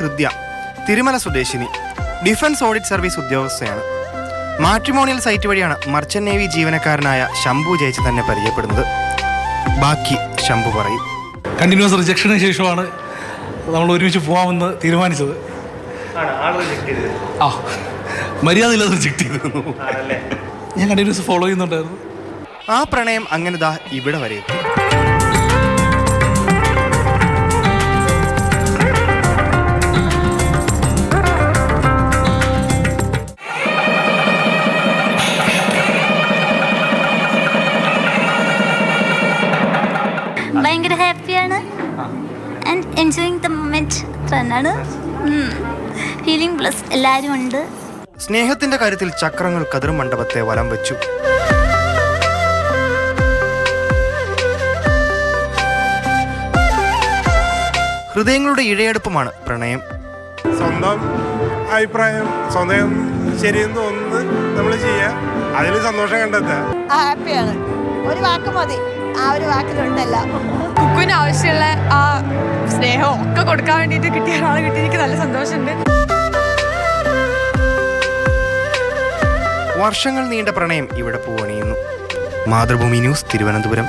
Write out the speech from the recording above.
ഹൃദ്യ, തിരുമല സ്വദേശിനി, defence audit service ഉദ്യോഗസ്ഥയാണ്. Matrimonial site വഴിയാണ് മർച്ചന്റ് നേവി ജീവനക്കാരനായ ശംഭു ജയിച്ച് തന്നെ പരിചയപ്പെടുന്നത്. ബാക്കി ശംഭു പറയും. കണ്ടിന്യൂസ് റിജക്ഷന് ശേഷമാണ് നമ്മൾ ഒരുമിച്ച് പോകാമെന്ന് തീരുമാനിച്ചത്. മര്യാദയില്ലാതെ റിജക്ട് ചെയ്തിരുന്നു. ഞാൻ കണ്ടിന്യൂസ് ഫോളോ ചെയ്യുന്നുണ്ടായിരുന്നു. ആ പ്രണയം അങ്ങനെ ദാ ഇവിടെ വരെ എത്തി. ഭയങ്കര ഹാപ്പിയാണ് ആൻഡ് എൻജോയിങ് ദ മൊമെന്റ്. അത്രയാണ് ഫീലിംഗ് പ്ലസ് എല്ലാവരും ഉണ്ട്. സ്നേഹത്തിന്റെ കാര്യത്തിൽ ചക്രങ്ങൾ കതിർ മണ്ഡപത്തെ വലം വെച്ചു. ഹൃദയങ്ങളുടെ ഇഴയെടുപ്പമാണ് പ്രണയം. സ്വന്തം അഭിപ്രായം സ്വന്തം ശരിയെന്ന് തോന്നുന്നത് നമ്മൾ ചെയ്യുക, അതിൽ സന്തോഷം കണ്ടെത്തുക. ഹാപ്പിയാണ്. ഒരു വാക്ക് മതി, ആ ഒരു വാക്കിലുണ്ടല്ല. കുക്കുവിന് ആവശ്യമുള്ള ആ സ്നേഹവും ഒക്കെ കൊടുക്കാൻ വേണ്ടിയിട്ട് കിട്ടിയ ഒരാൾ കിട്ടി. എനിക്ക് നല്ല സന്തോഷമുണ്ട്. വർഷങ്ങൾ നീണ്ട പ്രണയം ഇവിടെ പൂവണിയുന്നു. മാതൃഭൂമി ന്യൂസ്, തിരുവനന്തപുരം.